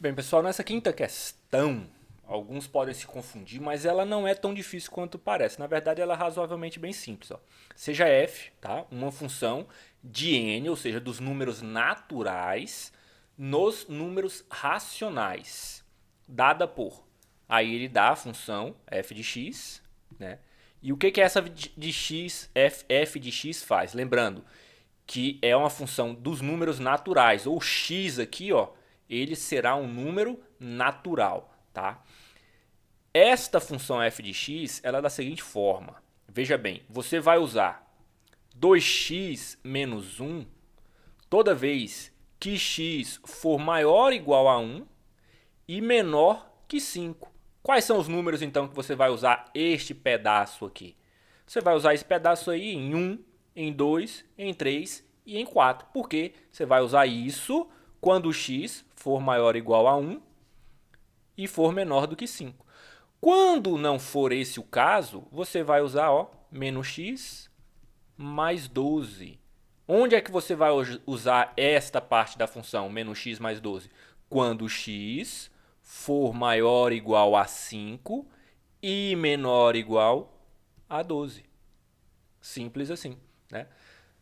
Bem, pessoal, nessa quinta questão, alguns podem se confundir, mas ela não é tão difícil quanto parece. Na verdade, ela é razoavelmente bem simples. Ó. Seja f, tá? Uma função de n, ou seja, dos números naturais, nos números racionais, dada por. Aí ele dá a função f de x, né? E o que essa de x, f de x faz? Lembrando que é uma função dos números naturais, ou x aqui, ó, ele será um número natural, tá? Esta função f de x, ela é da seguinte forma. Veja bem, você vai usar 2x menos 1 toda vez que x for maior ou igual a 1 e menor que 5. Quais são os números, então, que você vai usar este pedaço aqui? Você vai usar esse pedaço aí em 1, em 2, em 3 e em 4. Porque você vai usar isso quando x for maior ou igual a 1 e for menor do que 5. Quando não for esse o caso, você vai usar menos x mais 12. Onde é que você vai usar esta parte da função, menos x mais 12? Quando x for maior ou igual a 5 e menor ou igual a 12. Simples assim, né?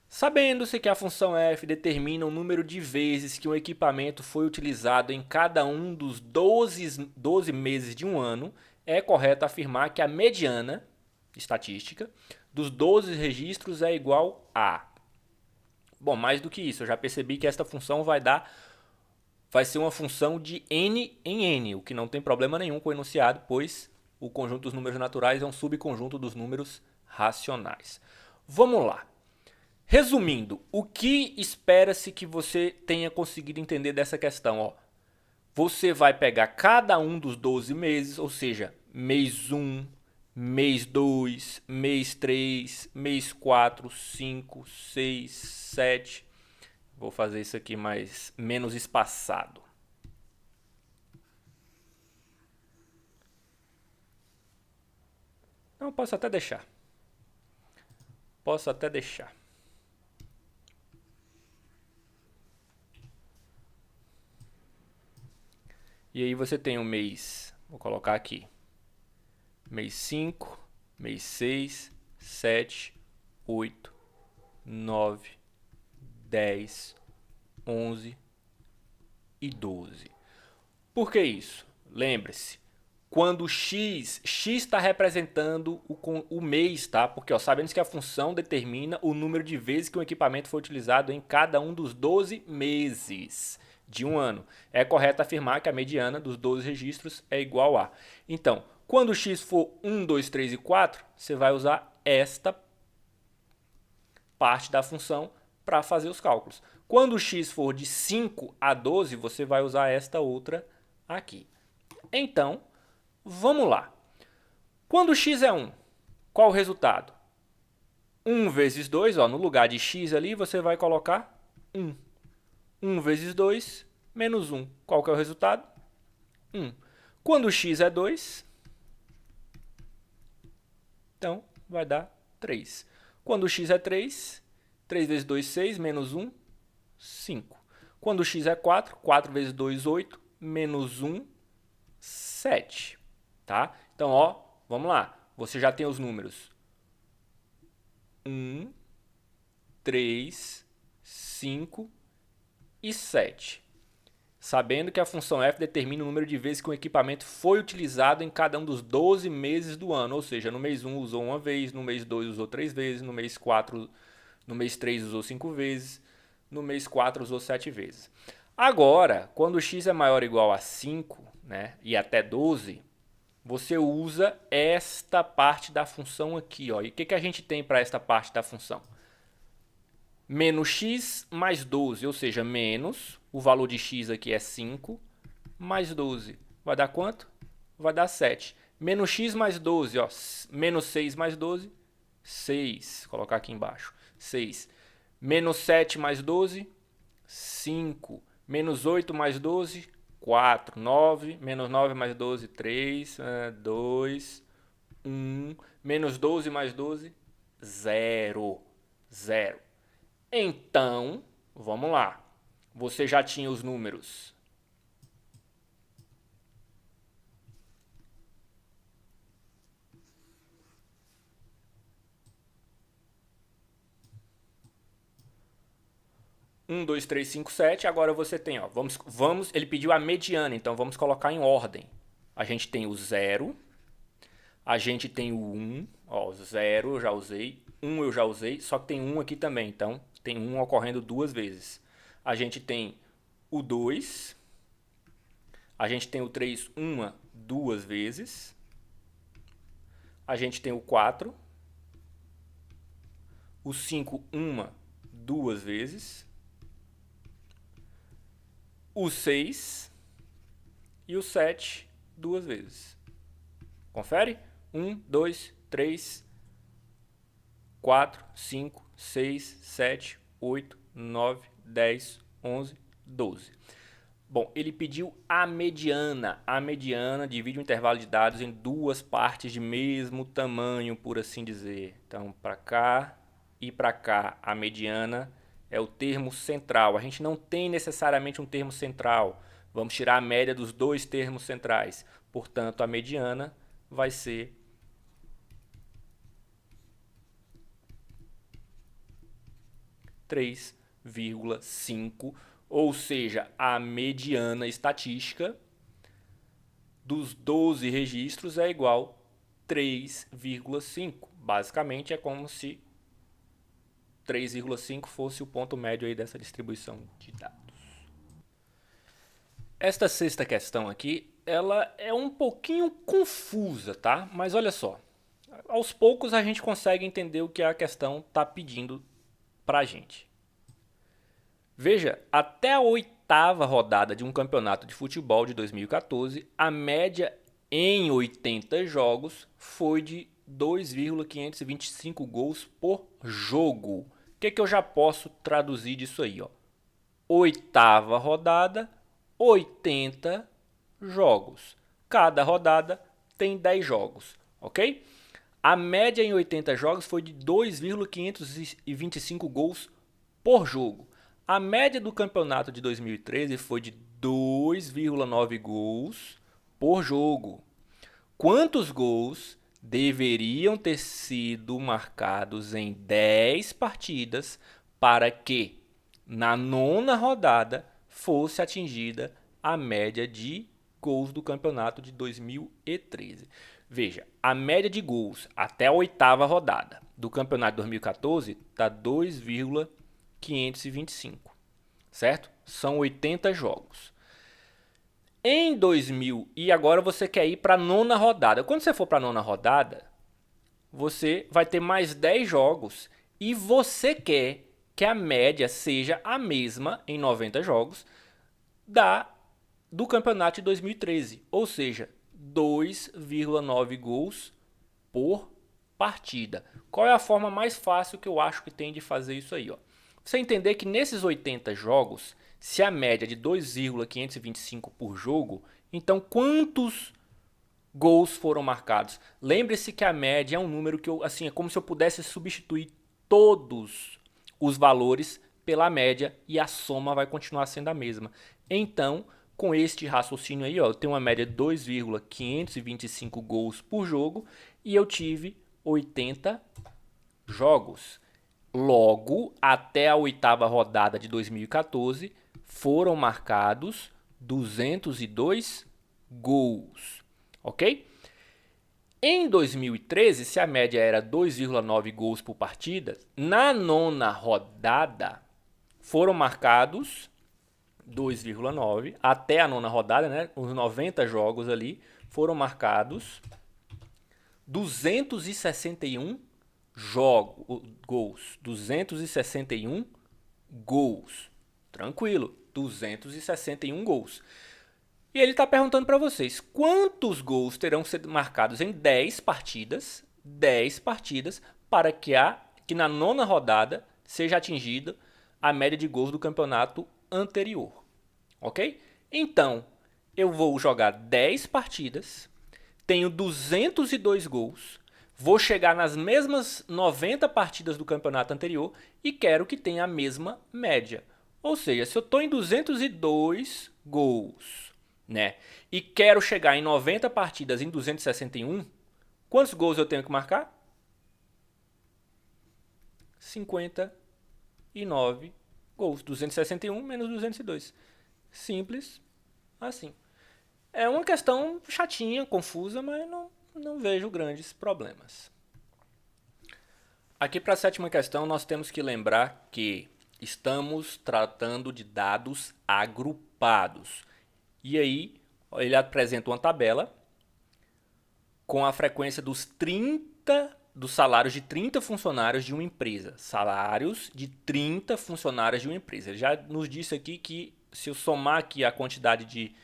Sabendo-se que a função f determina o número de vezes que um equipamento foi utilizado em cada um dos 12 meses de um ano, é correto afirmar que a mediana estatística dos 12 registros é igual a. Bom, mais do que isso, eu já percebi que esta função vai ser uma função de n em n, o que não tem problema nenhum com o enunciado, pois o conjunto dos números naturais é um subconjunto dos números racionais. Vamos lá. Resumindo, o que espera-se que você tenha conseguido entender dessa questão? Ó, você vai pegar cada um dos 12 meses, ou seja, mês 1, mês 2, mês 3, mês 4, 5, 6, 7. Vou fazer isso aqui mais menos espaçado. Não, posso até deixar. Posso até deixar. E aí você tem o mês, vou colocar aqui, mês 5, mês 6, 7, 8, 9, 10, 11 e 12. Por que isso? Lembre-se, quando x está representando o mês, tá? Porque sabemos que a função determina o número de vezes que um equipamento foi utilizado em cada um dos 12 meses de um ano. É correto afirmar que a mediana dos 12 registros é igual a. Então, quando x for 1, 2, 3 e 4, você vai usar esta parte da função para fazer os cálculos. Quando o x for de 5 a 12, você vai usar esta outra aqui. Então, vamos lá. Quando x é 1, qual o resultado? 1 vezes 2, ó, no lugar de x ali, você vai colocar 1. 1 vezes 2, menos 1. Qual que é o resultado? 1. Quando x é 2, então vai dar 3. Quando x é 3, 3 vezes 2, 6, menos 1, 5. Quando x é 4, 4 vezes 2, 8, menos 1, 7. Tá? Então, ó, vamos lá. Você já tem os números 1, 3, 5 e 7. Sabendo que a função f determina o número de vezes que um equipamento foi utilizado em cada um dos 12 meses do ano. Ou seja, no mês 1 usou uma vez, no mês 2 usou 3 vezes, no mês 4, no mês 3 usou 5 vezes, no mês 4 usou 7 vezes. Agora, quando x é maior ou igual a 5, né, e até 12, você usa esta parte da função aqui. Ó. E o que a gente tem para esta parte da função? Menos x mais 12, ou seja, menos, o valor de x aqui é 5, mais 12. Vai dar quanto? Vai dar 7. Menos x mais 12, ó, menos 6 mais 12, 6. Vou colocar aqui embaixo, 6. Menos 7 mais 12, 5. Menos 8 mais 12, 4. 9. Menos 9 mais 12, 3. 2. 1. Menos 12 mais 12, 0. 0. Então, vamos lá. Você já tinha os números 1, 2, 3, 5, 7. Agora você tem, ó, ele pediu a mediana, então vamos colocar em ordem. A gente tem o 0, a gente tem o 1, ó, 0 eu já usei, 1 eu já usei, só que tem 1 aqui também, então tem 1 ocorrendo duas vezes. A gente tem o 2, a gente tem o 3 duas vezes, a gente tem o 4, o 5 duas vezes, o 6 e o 7 duas vezes. Confere? 1, 2, 3, 4, 5, 6, 7, 8, 9, 10, 11, 12. Bom, ele pediu a mediana. A mediana divide o intervalo de dados em duas partes de mesmo tamanho, por assim dizer. Então, para cá e para cá, a mediana é o termo central. A gente não tem necessariamente um termo central. Vamos tirar a média dos dois termos centrais. Portanto, a mediana vai ser 3,5, ou seja, a mediana estatística dos 12 registros é igual a 3,5. Basicamente é como se 3,5 fosse o ponto médio aí dessa distribuição de dados. Esta sexta questão aqui, ela é um pouquinho confusa, tá? Mas olha só, aos poucos a gente consegue entender o que a questão está pedindo para a gente. Veja, até a 8ª rodada de um campeonato de futebol de 2014, a média em 80 jogos foi de 2,525 gols por jogo. O que eu já posso traduzir disso aí? 8ª rodada, 80 jogos. Cada rodada tem 10 jogos, ok? A média em 80 jogos foi de 2,525 gols por jogo. A média do campeonato de 2013 foi de 2,9 gols por jogo. Quantos gols deveriam ter sido marcados em 10 partidas para que, na 9ª rodada, fosse atingida a média de gols do campeonato de 2013? Veja, a média de gols até a 8ª rodada do campeonato de 2014 está 2,525, certo? São 80 jogos. Em 2000, e agora você quer ir para a 9ª rodada. Quando você for para a 9ª rodada, você vai ter mais 10 jogos e você quer que a média seja a mesma em 90 jogos do campeonato de 2013, ou seja, 2,9 gols por partida. Qual é a forma mais fácil que eu acho que tem de fazer isso aí? Você entender que nesses 80 jogos, se a média é de 2,525 por jogo, então quantos gols foram marcados? Lembre-se que a média é um número que é como se eu pudesse substituir todos os valores pela média e a soma vai continuar sendo a mesma. Então, com este raciocínio aí, eu tenho uma média de 2,525 gols por jogo e eu tive 80 jogos. Logo, até a 8ª rodada de 2014, foram marcados 202 gols, ok? Em 2013, se a média era 2,9 gols por partida, na 9ª rodada foram marcados 2,9, até a 9ª rodada, né? Os 90 jogos ali, foram marcados 261 gols. 261 gols. Tranquilo, 261 gols. E ele está perguntando para vocês, quantos gols terão sido marcados em 10 partidas, para que na 9ª rodada seja atingida a média de gols do campeonato anterior, ok? Então, eu vou jogar 10 partidas, tenho 202 gols, vou chegar nas mesmas 90 partidas do campeonato anterior e quero que tenha a mesma média. Ou seja, se eu estou em 202 gols, né, e quero chegar em 90 partidas em 261, quantos gols eu tenho que marcar? 59 gols. 261 menos 202. Simples assim. É uma questão chatinha, confusa, mas não vejo grandes problemas. Aqui para a sétima questão, nós temos que lembrar que estamos tratando de dados agrupados. E aí, ele apresenta uma tabela com a frequência dos salários de 30 funcionários de uma empresa. Salários de 30 funcionários de uma empresa. Ele já nos disse aqui que se eu somar aqui a quantidade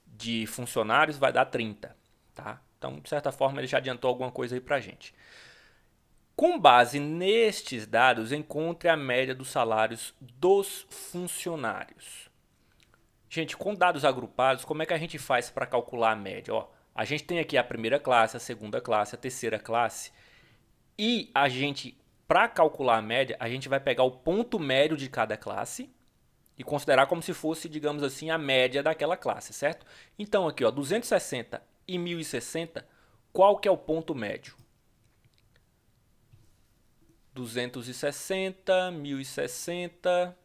de funcionários, vai dar 30. Tá? Então, de certa forma, ele já adiantou alguma coisa aí pra gente. Com base nestes dados, encontre a média dos salários dos funcionários. Gente, com dados agrupados, como é que a gente faz para calcular a média? Ó, a gente tem aqui a primeira classe, a segunda classe, a terceira classe. E a gente, para calcular a média, a gente vai pegar o ponto médio de cada classe e considerar como se fosse, digamos assim, a média daquela classe, certo? Então aqui, ó, 260 e 1060, qual que é o ponto médio? 260, 1060,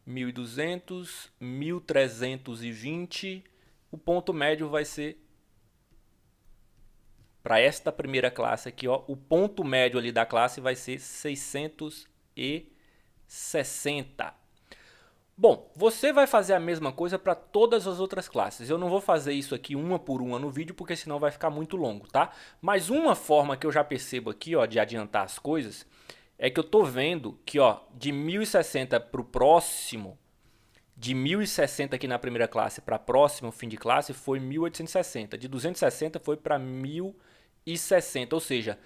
1200, 1320. O ponto médio vai ser, para esta primeira classe aqui, ó, o ponto médio ali da classe vai ser 660. Bom, você vai fazer a mesma coisa para todas as outras classes. Eu não vou fazer isso aqui uma por uma no vídeo, porque senão vai ficar muito longo, tá? Mas uma forma que eu já percebo aqui, ó, de adiantar as coisas, é que eu tô vendo que, ó, de 1060 para o próximo, de 1060 aqui na primeira classe para próximo fim de classe foi 1860. De 260 foi para 1060, ou seja,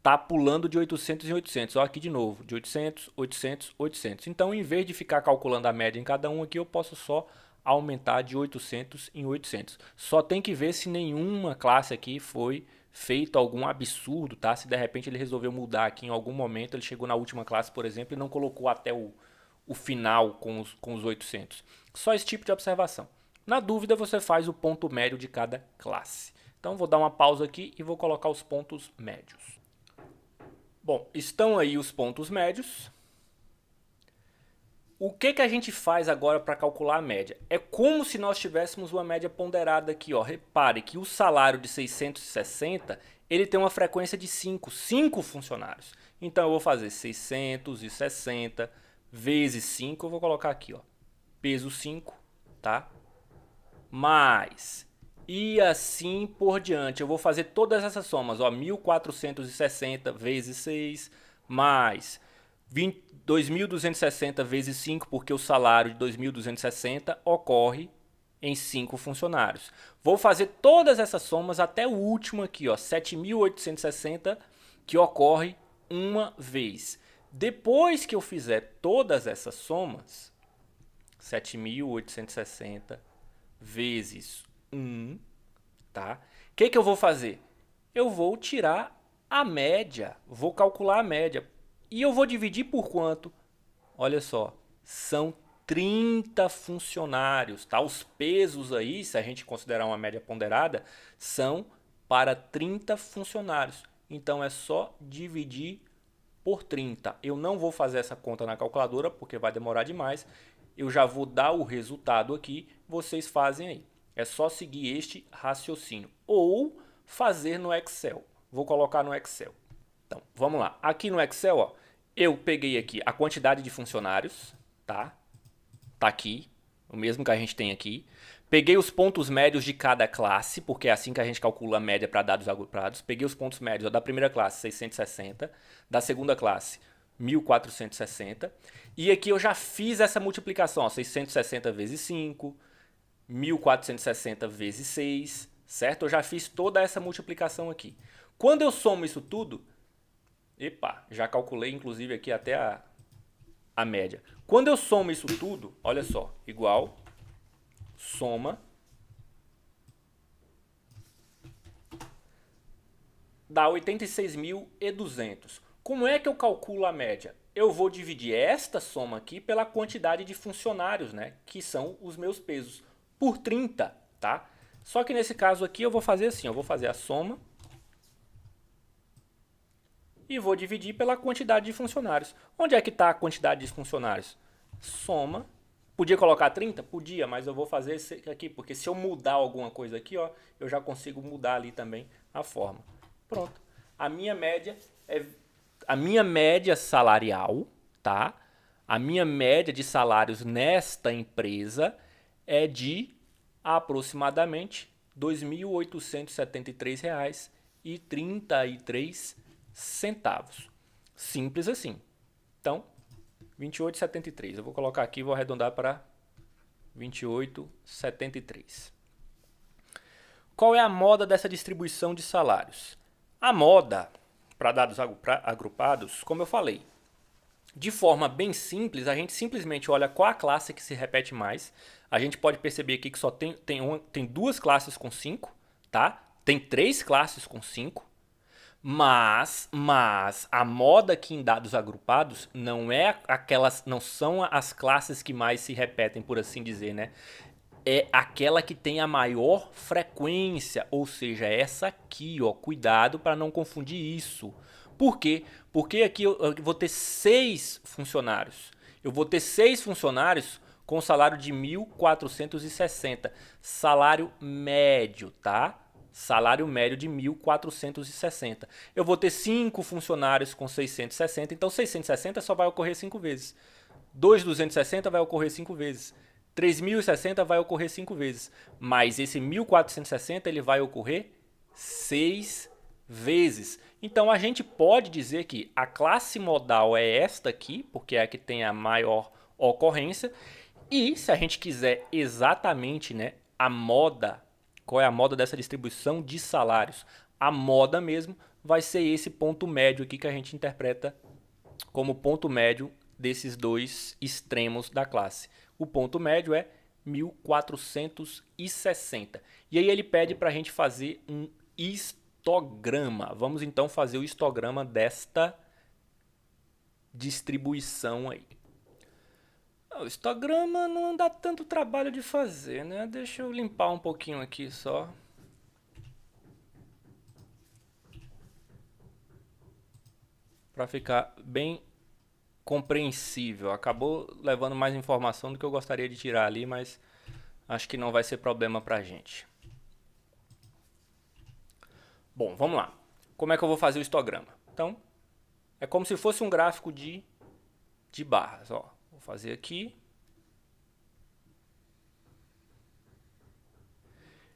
tá pulando de 800 em 800. Ó, aqui de novo, de 800, 800, 800. Então, em vez de ficar calculando a média em cada um aqui, eu posso só aumentar de 800 em 800. Só tem que ver se nenhuma classe aqui foi feito algum absurdo, tá? Se de repente ele resolveu mudar aqui em algum momento, ele chegou na última classe, por exemplo, e não colocou até o final com os 800. Só esse tipo de observação. Na dúvida, você faz o ponto médio de cada classe. Então, vou dar uma pausa aqui e vou colocar os pontos médios. Bom, estão aí os pontos médios. O que a gente faz agora para calcular a média? É como se nós tivéssemos uma média ponderada aqui, ó. Repare que o salário de 660, ele tem uma frequência de 5 funcionários. Então eu vou fazer 660 vezes 5, eu vou colocar aqui, ó, peso 5, tá? Mais, e assim por diante. Eu vou fazer todas essas somas, ó, 1460 vezes 6, mais 2.260 vezes 5, porque o salário de 2.260 ocorre em 5 funcionários. Vou fazer todas essas somas até o último aqui, ó, 7.860, que ocorre uma vez. Depois que eu fizer todas essas somas, 7.860 vezes 1, tá? O que eu vou fazer? Eu vou tirar a média, vou calcular a média. E eu vou dividir por quanto? Olha só, são 30 funcionários, tá? Os pesos aí, se a gente considerar uma média ponderada, são para 30 funcionários. Então é só dividir por 30. Eu não vou fazer essa conta na calculadora porque vai demorar demais. Eu já vou dar o resultado aqui, vocês fazem aí. É só seguir este raciocínio ou fazer no Excel. Vou colocar no Excel. Então, vamos lá. Aqui no Excel, ó, eu peguei aqui a quantidade de funcionários, tá? Tá aqui, o mesmo que a gente tem aqui. Peguei os pontos médios de cada classe, porque é assim que a gente calcula a média para dados agrupados. Peguei os pontos médios, ó, da primeira classe, 660, da segunda classe, 1460. E aqui eu já fiz essa multiplicação, ó, 660 vezes 5, 1460 vezes 6, certo? Eu já fiz toda essa multiplicação aqui. Quando eu somo isso tudo, epa, já calculei inclusive aqui até a média. Quando eu somo isso tudo, olha só, igual, soma, dá 86.200. Como é que eu calculo a média? Eu vou dividir esta soma aqui pela quantidade de funcionários, né, que são os meus pesos, por 30, tá? Só que nesse caso aqui eu vou fazer assim, eu vou fazer a soma e vou dividir pela quantidade de funcionários. Onde é que está a quantidade de funcionários? soma. Podia colocar 30? Podia, mas eu vou fazer esse aqui, porque se eu mudar alguma coisa aqui, ó, eu já consigo mudar ali também a forma. Pronto. A minha média é a minha média salarial, tá? A minha média de salários nesta empresa é de aproximadamente R$ 2.873,33. Simples assim. Então, 28,73. Eu vou colocar aqui e vou arredondar para 28,73. Qual é a moda dessa distribuição de salários? A moda, para dados agrupados, como eu falei, de forma bem simples, a gente simplesmente olha qual a classe que se repete mais. A gente pode perceber aqui que só tem duas classes com 5, tá? Tem 3 classes com 5. Mas a moda aqui em dados agrupados não são as classes que mais se repetem, por assim dizer, né? É aquela que tem a maior frequência, ou seja, essa aqui, ó, cuidado para não confundir isso. Por quê? Porque aqui eu vou ter 6 funcionários. Eu vou ter 6 funcionários com salário de 1.460, salário médio, tá? Salário médio de 1.460. Eu vou ter 5 funcionários com 660, então 660 só vai ocorrer 5 vezes. 2.260 vai ocorrer 5 vezes. 3.060 vai ocorrer 5 vezes. Mas esse 1.460 ele vai ocorrer 6 vezes. Então a gente pode dizer que a classe modal é esta aqui, porque é a que tem a maior ocorrência. E se a gente quiser exatamente, né, a moda, qual é a moda dessa distribuição de salários? A moda mesmo vai ser esse ponto médio aqui que a gente interpreta como ponto médio desses dois extremos da classe. O ponto médio é 1.460. E aí ele pede para a gente fazer um histograma. Vamos então fazer o histograma desta distribuição aí. O histograma não dá tanto trabalho de fazer, né? Deixa eu limpar um pouquinho aqui só. Para ficar bem compreensível. Acabou levando mais informação do que eu gostaria de tirar ali, mas acho que não vai ser problema pra gente. Bom, vamos lá. Como é que eu vou fazer o histograma? Então, é como se fosse um gráfico de barras. Ó, vou fazer aqui.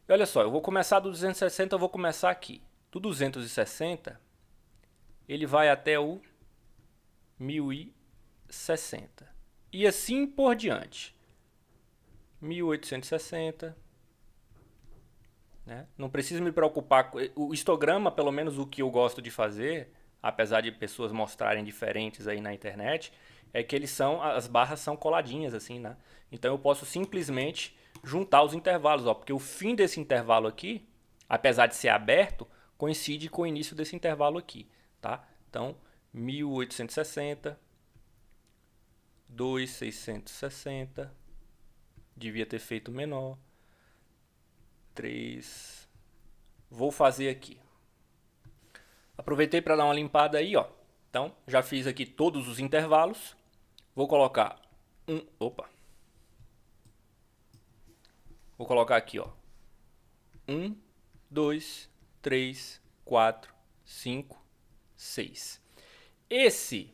E olha só, eu vou começar do 260, eu vou começar aqui. Do 260, ele vai até o 1.060. E assim por diante. 1.860. Né? Não preciso me preocupar com o histograma, pelo menos o que eu gosto de fazer, apesar de pessoas mostrarem diferentes aí na internet, é que as barras são coladinhas assim, né? Então eu posso simplesmente juntar os intervalos, ó, porque o fim desse intervalo aqui, apesar de ser aberto, coincide com o início desse intervalo aqui, tá? Então, 1.860, 2.660, devia ter feito menor, 3. Vou fazer aqui. Aproveitei para dar uma limpada aí, ó. Então, já fiz aqui todos os intervalos. Vou colocar Vou colocar aqui, ó. 1, 2, 3, 4, 5, 6. Esse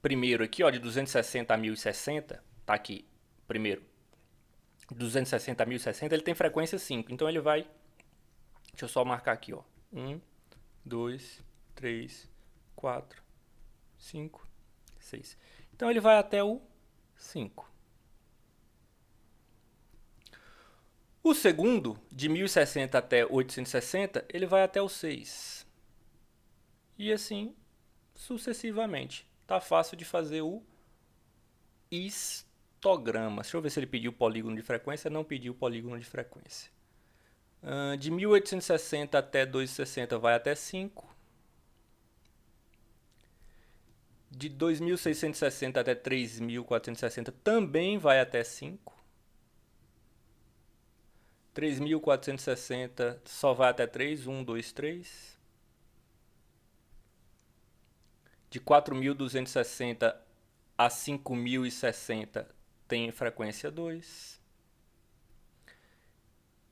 primeiro aqui, ó, de 260 a 1060, tá aqui, primeiro. 260 a 1060, ele tem frequência 5. Então ele vai, deixa eu só marcar aqui, ó. 1, 2, 3, 4, 5, 6. Então ele vai até o 5. O segundo, de 1060 até 860, ele vai até o 6. E assim sucessivamente. Tá fácil de fazer o histograma. Deixa eu ver se ele pediu polígono de frequência. Não pediu polígono de frequência. De 1860 até 260 vai até 5. De 2660 até 3460 também vai até 5. 3.460 só vai até 3. 1, 2, 3. De 4.260 a 5.060 tem frequência 2.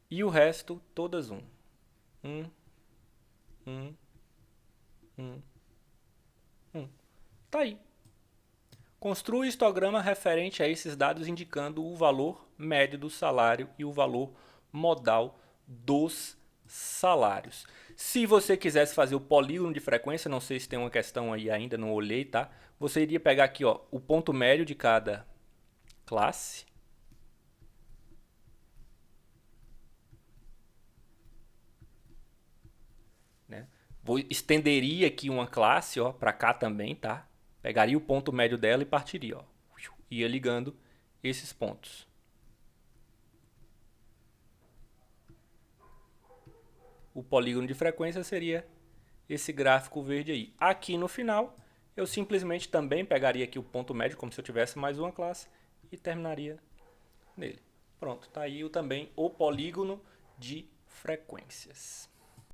E o resto, todas 1. 1, 1, 1, 1. Tá aí. Construa o histograma referente a esses dados indicando o valor médio do salário e o valor modal dos salários. Se você quisesse fazer o polígono de frequência, não sei se tem uma questão aí ainda, não olhei, tá? Você iria pegar aqui, ó, o ponto médio de cada classe. Né? Estenderia aqui uma classe, ó, para cá também, tá? Pegaria o ponto médio dela e partiria, ó. Ia ligando esses pontos. O polígono de frequência seria esse gráfico verde aí. Aqui no final, eu simplesmente também pegaria aqui o ponto médio, como se eu tivesse mais uma classe, e terminaria nele. Pronto, tá aí também o polígono de frequências.